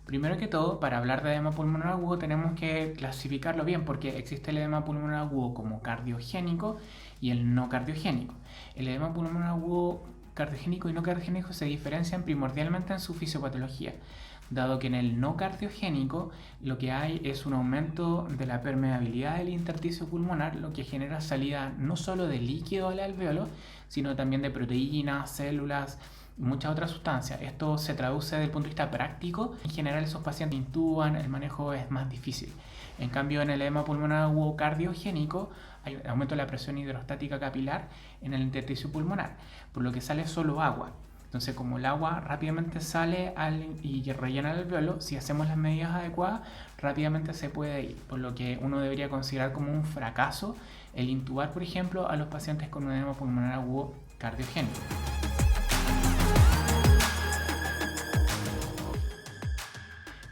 Primero que todo, para hablar de edema pulmonar agudo tenemos que clasificarlo bien porque existe el edema pulmonar agudo como cardiogénico y el no cardiogénico. El edema pulmonar agudo cardiogénico y no cardiogénico se diferencian primordialmente en su fisiopatología, dado que en el no cardiogénico lo que hay es un aumento de la permeabilidad del intersticio pulmonar, lo que genera salida no solo de líquido al alveolo, sino también de proteínas, células, muchas otras sustancias. Esto se traduce desde el punto de vista práctico. En general esos pacientes intuban, el manejo es más difícil. En cambio, en el edema pulmonar agudo cardiogénico hay un aumento de la presión hidrostática capilar en el intersticio pulmonar, por lo que sale solo agua. Entonces, como el agua rápidamente sale y rellena el alveolo, si hacemos las medidas adecuadas, rápidamente se puede ir. Por lo que uno debería considerar como un fracaso el intubar, por ejemplo, a los pacientes con un edema pulmonar agudo cardiogénico.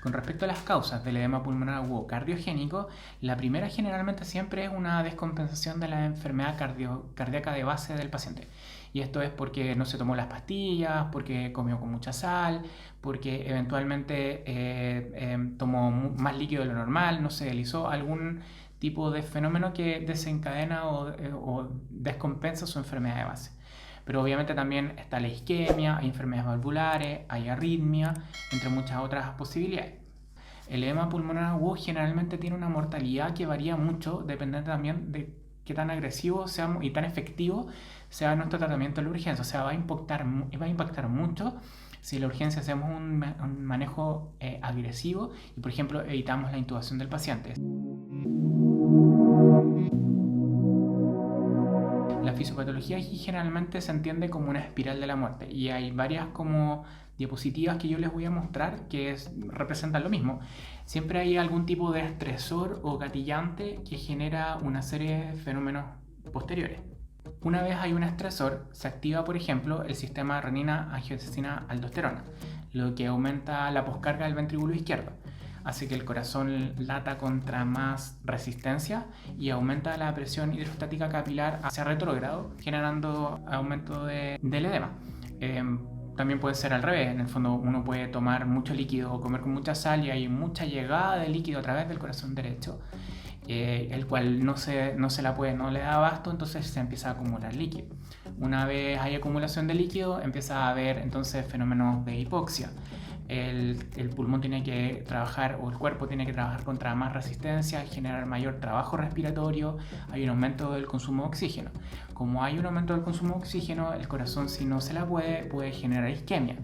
Con respecto a las causas del edema pulmonar agudo cardiogénico, la primera generalmente siempre es una descompensación de la enfermedad cardíaca de base del paciente. Y esto es porque no se tomó las pastillas, porque comió con mucha sal, porque eventualmente tomó más líquido de lo normal, no se realizó algún tipo de fenómeno que desencadena o descompensa su enfermedad de base. Pero obviamente también está la isquemia, hay enfermedades valvulares, hay arritmia, entre muchas otras posibilidades. El edema pulmonar agudo generalmente tiene una mortalidad que varía mucho, dependiendo también de qué tan agresivo sea y tan efectivo sea nuestro tratamiento en la urgencia. O sea, va a impactar mucho si en la urgencia hacemos un manejo agresivo y, por ejemplo, evitamos la intubación del paciente. La fisiopatología aquí generalmente se entiende como una espiral de la muerte y hay varias como diapositivas que yo les voy a mostrar que representan lo mismo. Siempre hay algún tipo de estresor o gatillante que genera una serie de fenómenos posteriores. Una vez hay un estresor, se activa, por ejemplo, el sistema renina-angiotensina-aldosterona, lo que aumenta la poscarga del ventrículo izquierdo. Hace que el corazón lata contra más resistencia y aumenta la presión hidrostática capilar hacia retrógrado, generando aumento del edema. También puede ser al revés, en el fondo uno puede tomar mucho líquido o comer con mucha sal y hay mucha llegada de líquido a través del corazón derecho, el cual no le da abasto, entonces se empieza a acumular líquido. Una vez hay acumulación de líquido, empieza a haber entonces fenómenos de hipoxia. El pulmón tiene que trabajar o el cuerpo tiene que trabajar contra más resistencia, generar mayor trabajo respiratorio, hay un aumento del consumo de oxígeno. Como hay un aumento del consumo de oxígeno, el corazón, si no se la puede generar isquemia,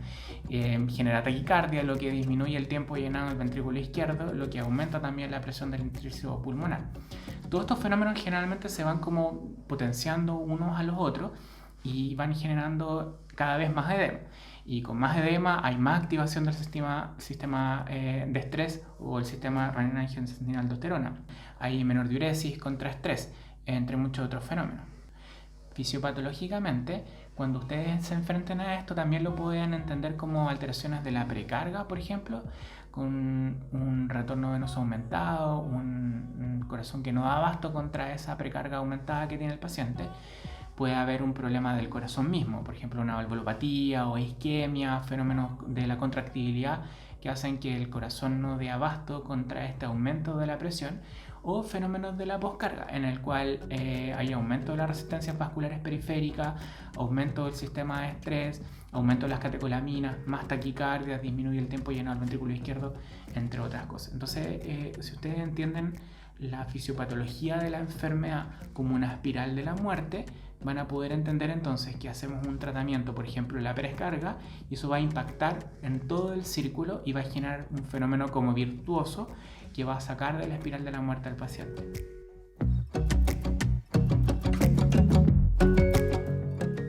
genera taquicardia, lo que disminuye el tiempo llenado del ventrículo izquierdo, lo que aumenta también la presión del intersticio pulmonar. Todos estos fenómenos generalmente se van como potenciando unos a los otros y van generando cada vez más edema. Y con más edema hay más activación del sistema de estrés o el sistema renina-angiotensina-aldosterona. Hay menor diuresis, contraestrés, entre muchos otros fenómenos. Fisiopatológicamente, cuando ustedes se enfrenten a esto, también lo pueden entender como alteraciones de la precarga, por ejemplo, con un retorno venoso aumentado, un corazón que no da abasto contra esa precarga aumentada que tiene el paciente. Puede haber un problema del corazón mismo, por ejemplo una valvulopatía o isquemia, fenómenos de la contractibilidad que hacen que el corazón no dé abasto contra este aumento de la presión, o fenómenos de la poscarga, en el cual hay aumento de las resistencias vasculares periféricas, aumento del sistema de estrés, aumento de las catecolaminas, más taquicardia, disminuye el tiempo llenado del ventrículo izquierdo, entre otras cosas. Entonces, si ustedes entienden la fisiopatología de la enfermedad como una espiral de la muerte, van a poder entender entonces que hacemos un tratamiento, por ejemplo la prescarga, y eso va a impactar en todo el círculo y va a generar un fenómeno como virtuoso que va a sacar de la espiral de la muerte al paciente.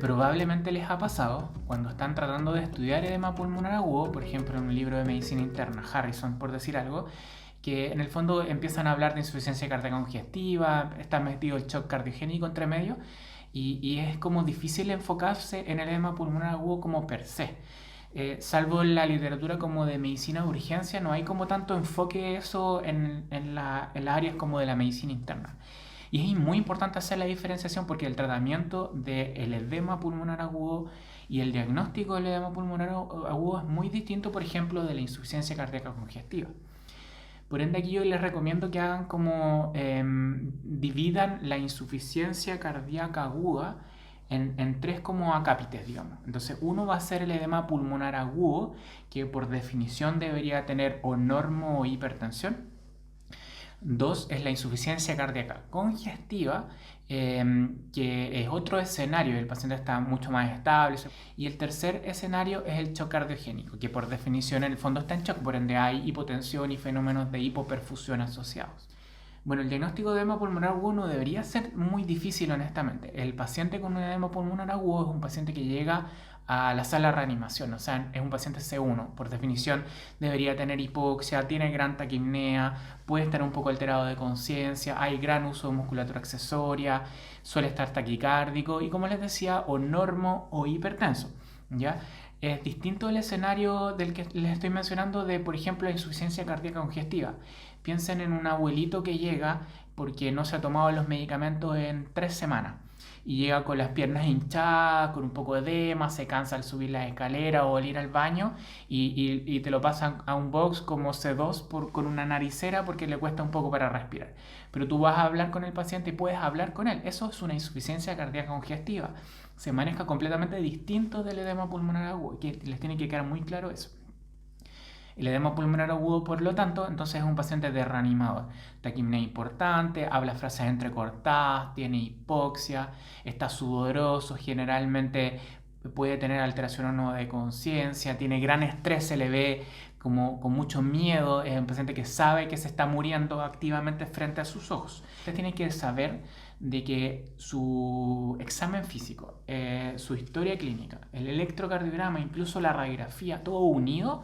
Probablemente les ha pasado cuando están tratando de estudiar edema pulmonar agudo, por ejemplo en un libro de medicina interna, Harrison por decir algo, que en el fondo empiezan a hablar de insuficiencia cardíaca congestiva, está metido el shock cardiogénico entre medio, y es como difícil enfocarse en el edema pulmonar agudo como per se. Salvo en la literatura como de medicina de urgencia, no hay como tanto enfoque eso en las áreas como de la medicina interna. Y es muy importante hacer la diferenciación porque el tratamiento del edema pulmonar agudo y el diagnóstico del edema pulmonar agudo es muy distinto, por ejemplo, de la insuficiencia cardíaca congestiva. Por ende, aquí yo les recomiendo que hagan como dividan la insuficiencia cardíaca aguda en tres como acápites, digamos. Entonces, uno va a ser el edema pulmonar agudo, que por definición debería tener o normo o hipertensión. Dos es la insuficiencia cardíaca congestiva, que es otro escenario, el paciente está mucho más estable. Y el tercer escenario es el shock cardiogénico, que por definición en el fondo está en shock, por ende hay hipotensión y fenómenos de hipoperfusión asociados. Bueno, el diagnóstico de edema pulmonar agudo no debería ser muy difícil, honestamente. El paciente con un edema pulmonar agudo es un paciente que llega a la sala de reanimación, o sea, es un paciente C1, por definición debería tener hipoxia, tiene gran taquipnea, puede estar un poco alterado de conciencia, hay gran uso de musculatura accesoria, suele estar taquicárdico y, como les decía, o normo o hipertenso, ¿ya? Es distinto el escenario del que les estoy mencionando de, por ejemplo, la insuficiencia cardíaca congestiva. Piensen en un abuelito que llega porque no se ha tomado los medicamentos en 3 semanas y llega con las piernas hinchadas, con un poco de edema, se cansa al subir las escaleras o al ir al baño y te lo pasan a un box como C2 con una naricera porque le cuesta un poco para respirar. Pero tú vas a hablar con el paciente y puedes hablar con él. Eso es una insuficiencia cardíaca congestiva. Se maneja completamente distinto del edema pulmonar agudo, que les tiene que quedar muy claro eso. El edema pulmonar agudo, por lo tanto, entonces es un paciente de reanimador. Taquipnea importante, habla frases entrecortadas, tiene hipoxia, está sudoroso, generalmente puede tener alteración o no de conciencia, tiene gran estrés, se le ve como con mucho miedo, es un paciente que sabe que se está muriendo activamente frente a sus ojos. Usted tiene que saber de que su examen físico, su historia clínica, el electrocardiograma, incluso la radiografía, todo unido,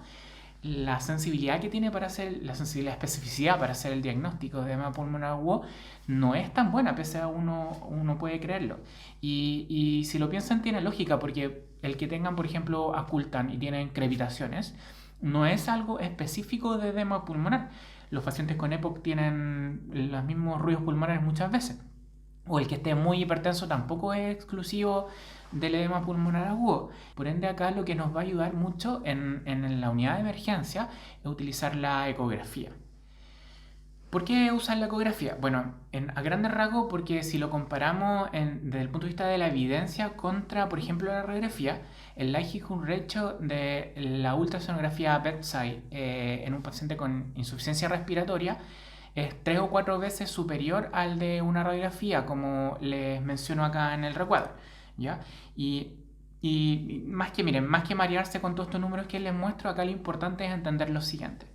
la sensibilidad que tiene para hacer, la sensibilidad, especificidad para hacer el diagnóstico de edema pulmonar agudo no es tan buena, pese a uno puede creerlo. Y si lo piensan, tiene lógica, porque el que tengan, por ejemplo, auscultan y tienen crepitaciones, no es algo específico de edema pulmonar. Los pacientes con EPOC tienen los mismos ruidos pulmonares muchas veces. O el que esté muy hipertenso tampoco es exclusivo del edema pulmonar agudo. Por ende, acá lo que nos va a ayudar mucho en la unidad de emergencia es utilizar la ecografía. ¿Por qué usar la ecografía? Bueno, a grandes rasgos, porque si lo comparamos desde el punto de vista de la evidencia contra, por ejemplo, la radiografía, el likelihood ratio de la ultrasonografía bedside en un paciente con insuficiencia respiratoria es 3 o 4 veces superior al de una radiografía, como les menciono acá en el recuadro, ¿ya? Y más que, miren, más que marearse con todos estos números que les muestro, acá lo importante es entender lo siguiente.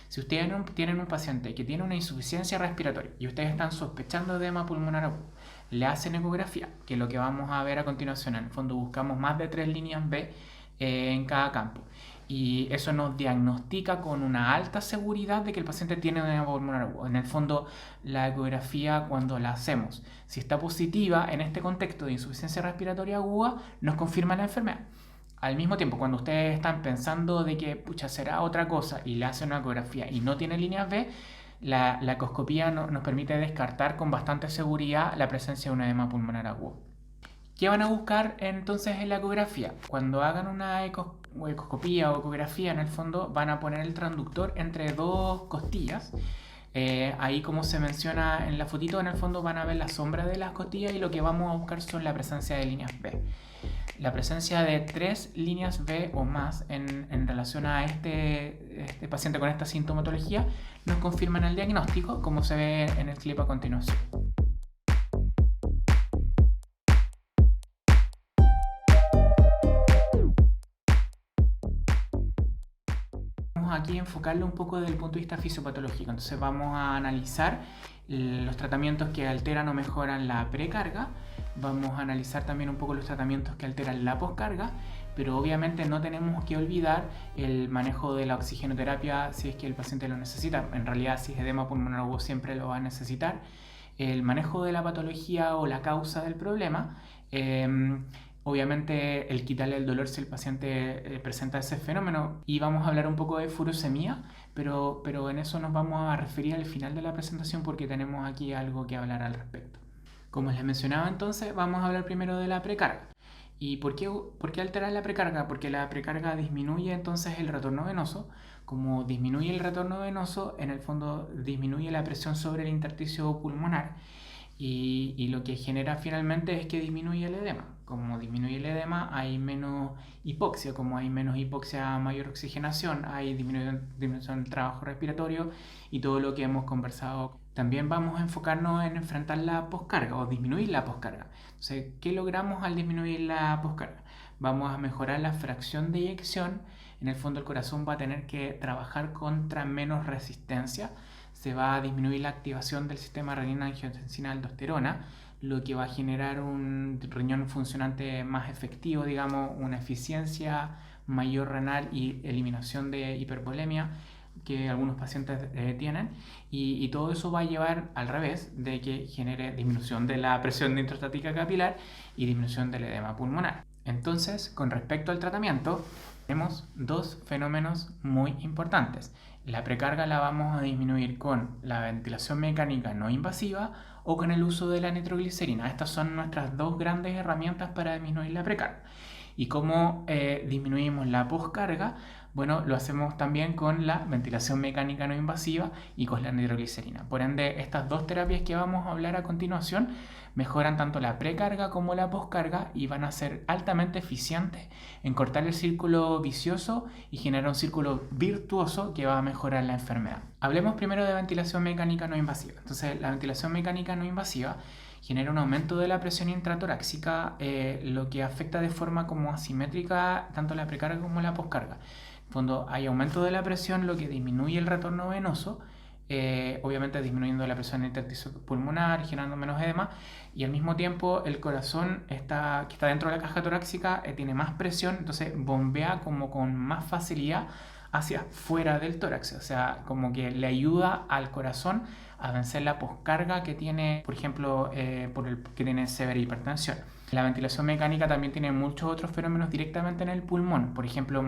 Si ustedes tienen un paciente que tiene una insuficiencia respiratoria y ustedes están sospechando de edema pulmonar agudo, le hacen ecografía, que es lo que vamos a ver a continuación. En el fondo buscamos más de 3 líneas B en cada campo. Y eso nos diagnostica con una alta seguridad de que el paciente tiene edema pulmonar agudo. En el fondo, la ecografía, cuando la hacemos, si está positiva en este contexto de insuficiencia respiratoria aguda, nos confirma la enfermedad. Al mismo tiempo, cuando ustedes están pensando de que pucha, será otra cosa y le hacen una ecografía y no tiene líneas B, la ecoscopía nos permite descartar con bastante seguridad la presencia de un edema pulmonar agudo. ¿Qué van a buscar entonces en la ecografía? Cuando hagan una ecoscopía o ecografía, en el fondo van a poner el transductor entre dos costillas. Ahí, como se menciona en la fotito, en el fondo van a ver la sombra de las costillas y lo que vamos a buscar son la presencia de líneas B. La presencia de 3 líneas B o más en relación a este paciente con esta sintomatología nos confirman el diagnóstico, como se ve en el clip a continuación. Aquí enfocarlo un poco desde el punto de vista fisiopatológico. Entonces vamos a analizar los tratamientos que alteran o mejoran la precarga, vamos a analizar también un poco los tratamientos que alteran la poscarga, pero obviamente no tenemos que olvidar el manejo de la oxigenoterapia si es que el paciente lo necesita. En realidad, si es edema pulmonar agudo, siempre lo va a necesitar. El manejo de la patología o la causa del problema, obviamente el quitarle el dolor si el paciente presenta ese fenómeno, y vamos a hablar un poco de furosemía, pero en eso nos vamos a referir al final de la presentación porque tenemos aquí algo que hablar al respecto. Como les mencionaba entonces, vamos a hablar primero de la precarga. ¿Y por qué alterar la precarga? Porque la precarga disminuye entonces el retorno venoso. Como disminuye el retorno venoso, en el fondo disminuye la presión sobre el intersticio pulmonar y lo que genera finalmente es que disminuye el edema. Como disminuye el edema, hay menos hipoxia. Como hay menos hipoxia, mayor oxigenación, hay disminución del trabajo respiratorio y todo lo que hemos conversado. También vamos a enfocarnos en enfrentar la poscarga o disminuir la poscarga. Entonces, ¿qué logramos al disminuir la poscarga? Vamos a mejorar la fracción de eyección. En el fondo el corazón va a tener que trabajar contra menos resistencia. Se va a disminuir la activación del sistema renina-angiotensina-aldosterona, lo que va a generar un riñón funcionante más efectivo, digamos, una eficiencia mayor renal y eliminación de hipervolemia que algunos pacientes tienen, y todo eso va a llevar al revés de que genere disminución de la presión intrastática capilar y disminución del edema pulmonar. Entonces, con respecto al tratamiento, tenemos dos fenómenos muy importantes. La precarga la vamos a disminuir con la ventilación mecánica no invasiva o con el uso de la nitroglicerina. Estas son nuestras dos grandes herramientas para disminuir la precarga. ¿Y cómo disminuimos la poscarga? Bueno, lo hacemos también con la ventilación mecánica no invasiva y con la nitroglicerina. Por ende, estas dos terapias que vamos a hablar a continuación mejoran tanto la precarga como la poscarga y van a ser altamente eficientes en cortar el círculo vicioso y generar un círculo virtuoso que va a mejorar la enfermedad. Hablemos primero de ventilación mecánica no invasiva. Entonces, la ventilación mecánica no invasiva genera un aumento de la presión intratorácica, lo que afecta de forma como asimétrica tanto la precarga como la poscarga. En fondo hay aumento de la presión, lo que disminuye el retorno venoso, obviamente disminuyendo la presión intersticio pulmonar, generando menos edema, y al mismo tiempo el corazón que está dentro de la caja torácica tiene más presión, entonces bombea como con más facilidad hacia fuera del tórax, o sea, como que le ayuda al corazón a vencer la poscarga que tiene, por ejemplo, que tiene severa hipertensión. La ventilación mecánica también tiene muchos otros fenómenos directamente en el pulmón. Por ejemplo,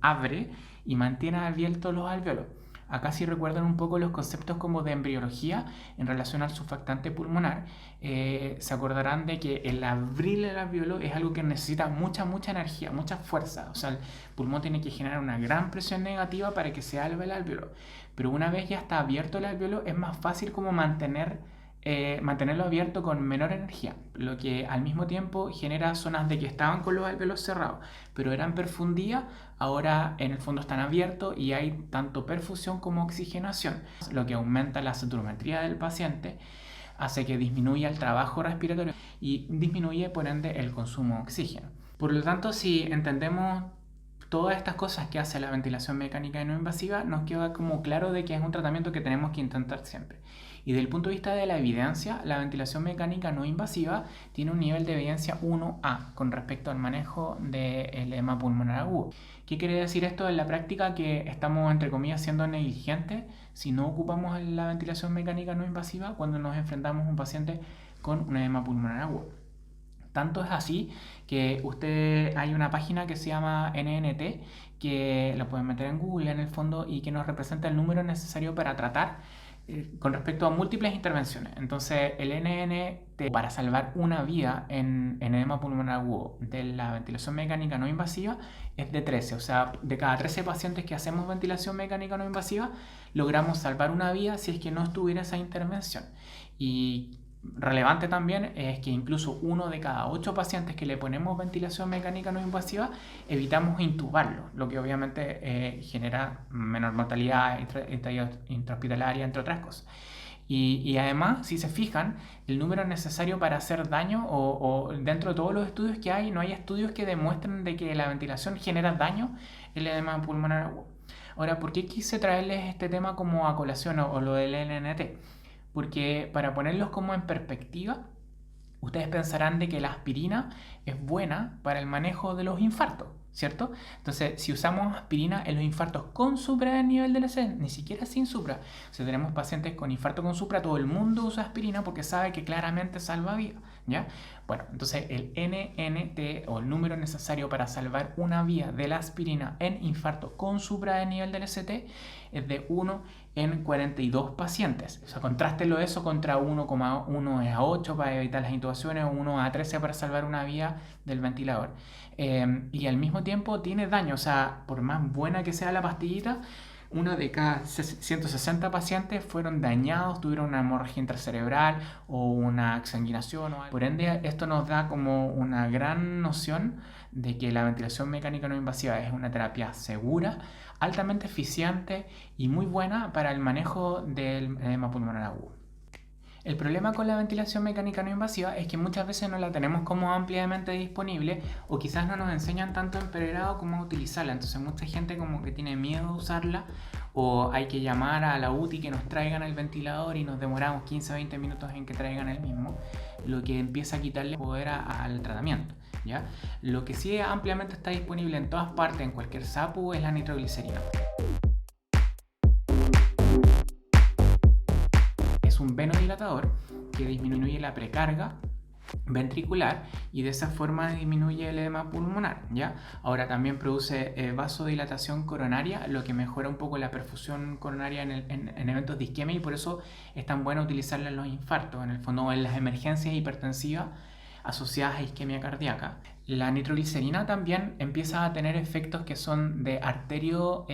abre y mantiene abiertos los alvéolos. Acá si recuerdan un poco los conceptos como de embriología en relación al surfactante pulmonar, se acordarán de que el abrir el alvéolo es algo que necesita mucha energía, mucha fuerza. O sea, el pulmón tiene que generar una gran presión negativa para que se abra el alvéolo. Pero una vez ya está abierto el alvéolo, es más fácil como mantenerlo abierto con menor energía, lo que al mismo tiempo genera zonas de que estaban con los alvéolos cerrados, pero eran perfundidas, ahora en el fondo están abiertos y hay tanto perfusión como oxigenación, lo que aumenta la saturimetría del paciente, hace que disminuya el trabajo respiratorio y disminuye por ende el consumo de oxígeno. Por lo tanto, si entendemos todas estas cosas que hace la ventilación mecánica no invasiva, nos queda como claro de que es un tratamiento que tenemos que intentar siempre. Y desde el punto de vista de la evidencia, la ventilación mecánica no invasiva tiene un nivel de evidencia 1A con respecto al manejo del edema pulmonar agudo. ¿Qué quiere decir esto en la práctica? Que estamos, entre comillas, siendo negligentes si no ocupamos la ventilación mecánica no invasiva cuando nos enfrentamos a un paciente con un edema pulmonar agudo. Tanto es así que hay una página que se llama NNT, que la pueden meter en Google en el fondo y que nos representa el número necesario para tratar con respecto a múltiples intervenciones. Entonces el NNT para salvar una vida en edema pulmonar agudo de la ventilación mecánica no invasiva es de 13. O sea, de cada 13 pacientes que hacemos ventilación mecánica no invasiva logramos salvar una vida si es que no estuviera esa intervención. Y relevante también es que incluso 1 de cada 8 pacientes que le ponemos ventilación mecánica no invasiva evitamos intubarlo, lo que obviamente genera menor mortalidad intrahospitalaria, entre otras cosas. Y además, si se fijan, el número necesario para hacer daño o dentro de todos los estudios que hay, no hay estudios que demuestren de que la ventilación genera daño en el edema pulmonar agudo. Ahora, ¿por qué quise traerles este tema como a colación o lo del NNT? Porque para ponerlos como en perspectiva, ustedes pensarán de que la aspirina es buena para el manejo de los infartos, ¿cierto? Entonces, si usamos aspirina en los infartos con supra del nivel del EC, ni siquiera sin supra, si tenemos pacientes con infarto con supra, todo el mundo usa aspirina porque sabe que claramente salva vida, ¿ya? Bueno, entonces el NNT o el número necesario para salvar una vía de la aspirina en infarto con supra de nivel del ST es de 1 en 42 pacientes. O sea, contrástelo eso contra 1,1 a 8 para evitar las intubaciones o 1 a 13 para salvar una vía del ventilador. Y al mismo tiempo tiene daño, o sea, por más buena que sea la pastillita, una de cada 160 pacientes fueron dañados, tuvieron una hemorragia intracerebral o una exsanguinación o algo. Por ende, esto nos da como una gran noción de que la ventilación mecánica no invasiva es una terapia segura, altamente eficiente y muy buena para el manejo del edema pulmonar agudo. El problema con la ventilación mecánica no invasiva es que muchas veces no la tenemos como ampliamente disponible o quizás no nos enseñan tanto en pregrado cómo utilizarla. Entonces mucha gente como que tiene miedo de usarla o hay que llamar a la UTI que nos traigan el ventilador y nos demoramos 15-20 minutos en que traigan el mismo, lo que empieza a quitarle poder al tratamiento. ¿Ya? Lo que sí ampliamente está disponible en todas partes, en cualquier SAPU, es la nitroglicerina. Es un venodilatador que disminuye la precarga ventricular y de esa forma disminuye el edema pulmonar, ¿ya? Ahora también produce vasodilatación coronaria, lo que mejora un poco la perfusión coronaria en eventos de isquemia y por eso es tan bueno utilizarla en los infartos, en el fondo en las emergencias hipertensivas asociadas a isquemia cardíaca. La nitroglicerina también empieza a tener efectos que son de arterio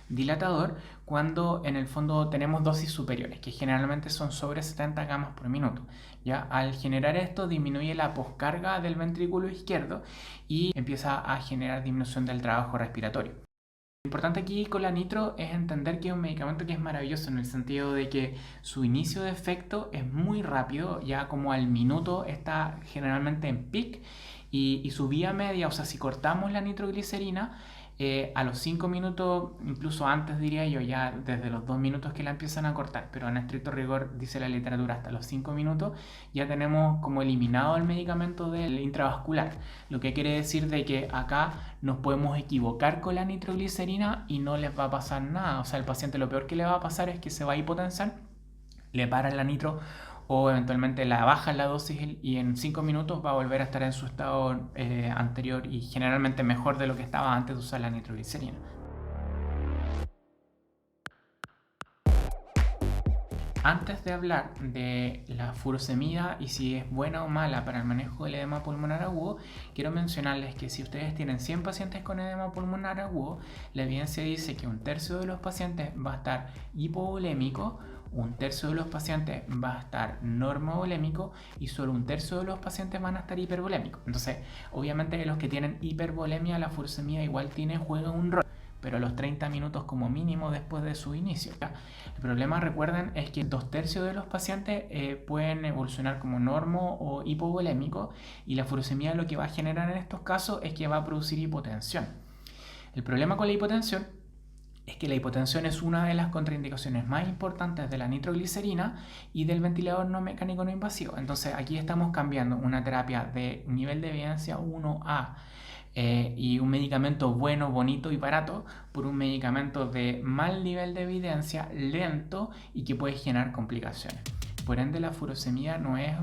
dilatador cuando en el fondo tenemos dosis superiores, que generalmente son sobre 70 gamas por minuto. ¿Ya? Al generar esto disminuye la poscarga del ventrículo izquierdo y empieza a generar disminución del trabajo respiratorio. Lo importante aquí con la nitro es entender que es un medicamento que es maravilloso en el sentido de que su inicio de efecto es muy rápido, ya como al minuto está generalmente en peak y su vía media, o sea, si cortamos la nitroglicerina, a los 5 minutos, incluso antes diría yo, ya desde los 2 minutos que la empiezan a cortar, pero en estricto rigor dice la literatura hasta los 5 minutos, ya tenemos como eliminado el medicamento del intravascular, lo que quiere decir de que acá nos podemos equivocar con la nitroglicerina y no les va a pasar nada, o sea, el paciente lo peor que le va a pasar es que se va a hipotensar, le paran la nitro o eventualmente la bajan la dosis y en 5 minutos va a volver a estar en su estado anterior y generalmente mejor de lo que estaba antes de usar la nitroglicerina. Antes de hablar de la furosemida y si es buena o mala para el manejo del edema pulmonar agudo, quiero mencionarles que si ustedes tienen 100 pacientes con edema pulmonar agudo, la evidencia dice que un tercio de los pacientes va a estar hipovolémico, un tercio de los pacientes va a estar normovolémico y solo un tercio de los pacientes van a estar hipervolémicos. Entonces, obviamente los que tienen hipervolemia, la furosemida igual juega un rol, pero a los 30 minutos como mínimo después de su inicio. El problema, recuerden, es que 2/3 de los pacientes pueden evolucionar como normo o hipovolémico y la furosemida lo que va a generar en estos casos es que va a producir hipotensión. El problema con la hipotensión es que la hipotensión es una de las contraindicaciones más importantes de la nitroglicerina y del ventilador no mecánico no invasivo. Entonces aquí estamos cambiando una terapia de nivel de evidencia 1A y un medicamento bueno, bonito y barato por un medicamento de mal nivel de evidencia, lento y que puede generar complicaciones. Por ende, la furosemida no es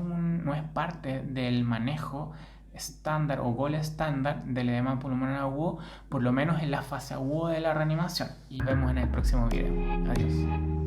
parte del manejo estándar o gol estándar del edema pulmonar agudo, por lo menos en la fase aguda de la reanimación. Y nos vemos en el próximo video. Adiós.